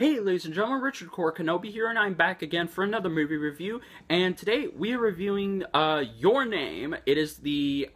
Hey ladies and gentlemen, Richard Core Kenobi here, and I'm back again for another movie review, and today we are reviewing Your Name. It is the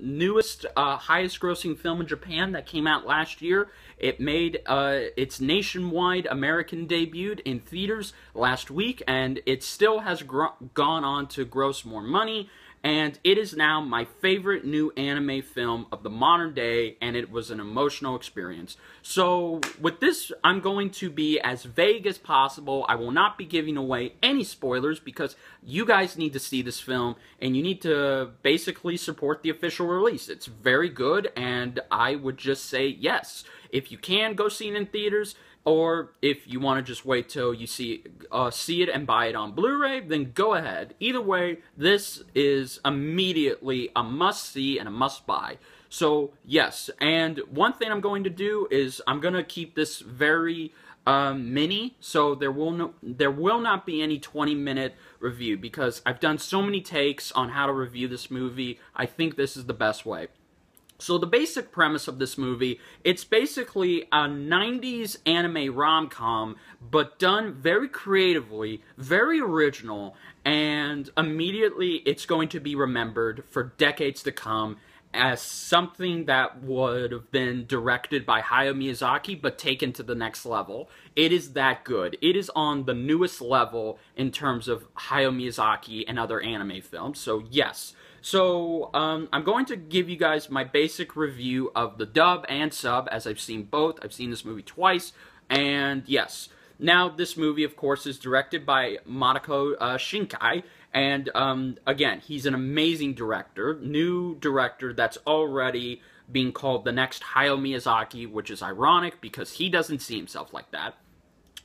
newest, highest grossing film in Japan that came out last year. It made its nationwide American debut in theaters last week, and it still has gone on to gross more money. And it is now my favorite new anime film of the modern day, and it was an emotional experience. So, with this, I'm going to be as vague as possible. I will not be giving away any spoilers, because you guys need to see this film, and you need to basically support the official release. It's very good, and I would just say yes. If you can, go see it in theaters. Or if you want to just wait till you see it and buy it on Blu Ray, then go ahead. Either way, this is immediately a must-see and a must-buy. So, yes. And one thing I'm going to do is I'm going to keep this very mini, so there will not be any 20-minute review, because I've done so many takes on how to review this movie. I think this is the best way. So the basic premise of this movie, it's basically a 90s anime rom-com, but done very creatively, very original, and immediately it's going to be remembered for decades to come as something that would have been directed by Hayao Miyazaki, but taken to the next level. It is that good. It is on the newest level in terms of Hayao Miyazaki and other anime films, so yes. So, I'm going to give you guys my basic review of the dub and sub, as I've seen both. I've seen this movie twice, and yes. Now, this movie, of course, is directed by Makoto Shinkai, and, again, he's an amazing director, new director that's already being called the next Hayao Miyazaki, which is ironic, because he doesn't see himself like that.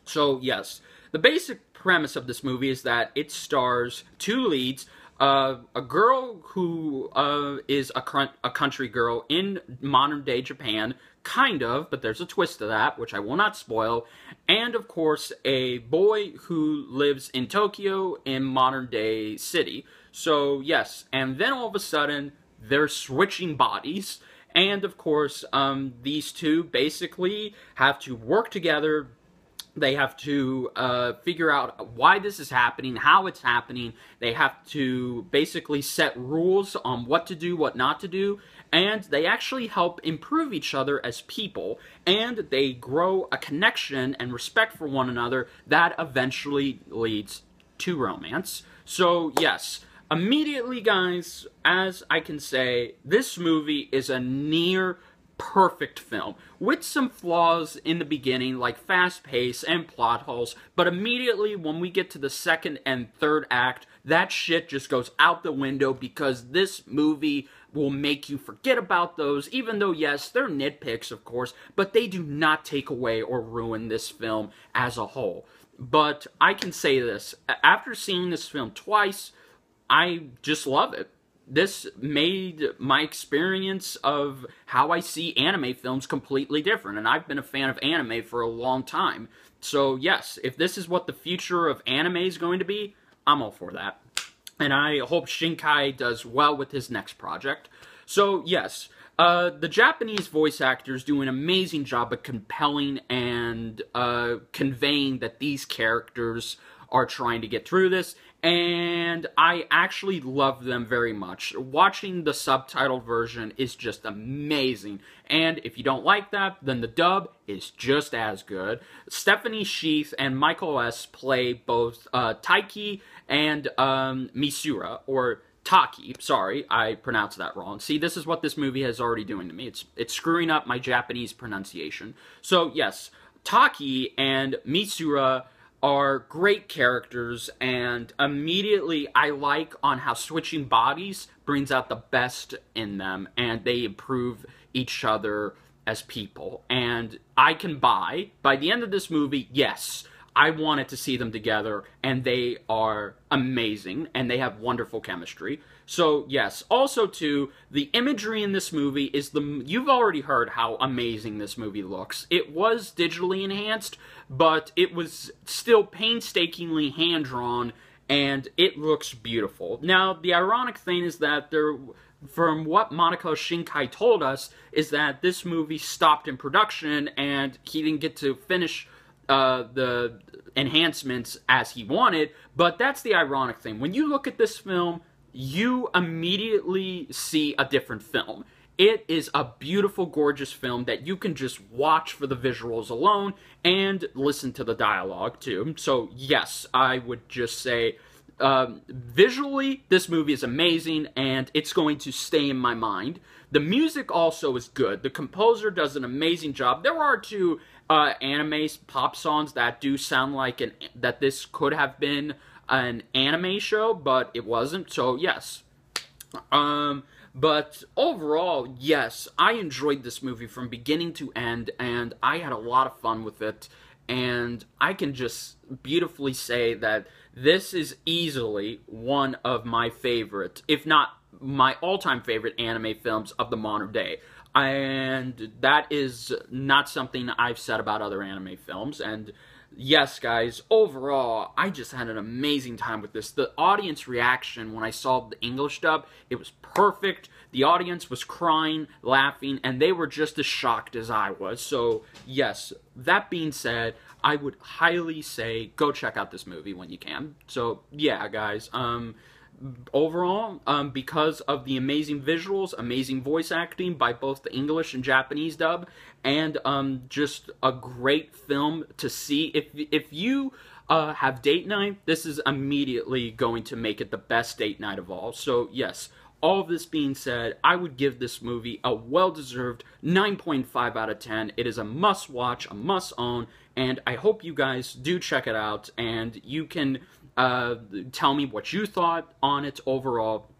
So, yes, the basic premise of this movie is that it stars two leads, a girl who is a country girl in modern-day Japan, kind of, but there's a twist to that, which I will not spoil, and, of course, a boy who lives in Tokyo in modern-day city. So, yes, and then all of a sudden, they're switching bodies, and, of course, these two basically have to work together. They have to figure out why this is happening, how it's happening. They have to basically set rules on what to do, what not to do. And they actually help improve each other as people. And they grow a connection and respect for one another that eventually leads to romance. So, yes. Immediately, guys, as I can say, this movie is a near perfect film, with some flaws in the beginning, like fast pace and plot holes, but immediately when we get to the second and third act, that shit just goes out the window, because this movie will make you forget about those, even though, yes, they're nitpicks, of course, but they do not take away or ruin this film as a whole. But I can say this, after seeing this film twice, I just love it. This made my experience of how I see anime films completely different, and I've been a fan of anime for a long time. So yes, if this is what the future of anime is going to be, I'm all for that. And I hope Shinkai does well with his next project. So yes, the Japanese voice actors do an amazing job of compelling and conveying that these characters are trying to get through this, and I actually love them very much. Watching the subtitled version is just amazing, and if you don't like that, then the dub is just as good. Stephanie Sheath and Michael S. play both Taiki and Misura, or Taki. Sorry, I pronounced that wrong. See, this is what this movie is already doing to me. It's screwing up my Japanese pronunciation. So, yes, Taki and Misura are great characters, and immediately I like on how switching bodies brings out the best in them, and they improve each other as people. And I can buy, by the end of this movie, yes, I wanted to see them together, and they are amazing, and they have wonderful chemistry. So, yes. Also, too, the imagery in this movie is you've already heard how amazing this movie looks. It was digitally enhanced, but it was still painstakingly hand-drawn, and it looks beautiful. Now, the ironic thing is that from what Makoto Shinkai told us, is that this movie stopped in production, and he didn't get to finish the enhancements as he wanted, but that's the ironic thing. When you look at this film, you immediately see a different film. It is a beautiful, gorgeous film that you can just watch for the visuals alone and listen to the dialogue too. So yes, I would just say visually, this movie is amazing and it's going to stay in my mind. The music also is good. The composer does an amazing job. There are two anime pop songs that do sound like that this could have been an anime show, but it wasn't, so yes. But overall, yes, I enjoyed this movie from beginning to end, and I had a lot of fun with it, and I can just beautifully say that this is easily one of my favorite, if not my all-time favorite anime films of the modern day. And that is not something I've said about other anime films, and yes, guys, overall, I just had an amazing time with this. The audience reaction when I saw the English dub, it was perfect. The audience was crying, laughing, and they were just as shocked as I was. So, yes, that being said, I would highly say go check out this movie when you can. So, yeah, guys, overall, because of the amazing visuals, amazing voice acting by both the English and Japanese dub, and just a great film to see. If you have date night, this is immediately going to make it the best date night of all. So yes, all of this being said, I would give this movie a well-deserved 9.5 out of 10. It is a must-watch, a must-own, and I hope you guys do check it out, and you can tell me what you thought on it overall,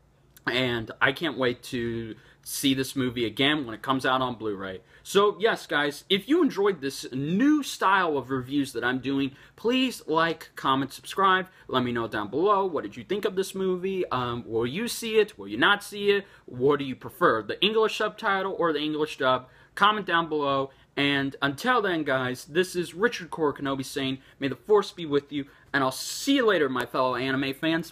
and I can't wait to see this movie again when it comes out on Blu Ray. So yes, guys, if you enjoyed this new style of reviews that I'm doing, please like, comment, subscribe. Let me know down below, what did you think of this movie? Will you see it? Will you not see it? What do you prefer, the English subtitle or the English dub? Comment down below. And until then, guys, this is Richard Core Kenobi saying, may the Force be with you, and I'll see you later, my fellow anime fans.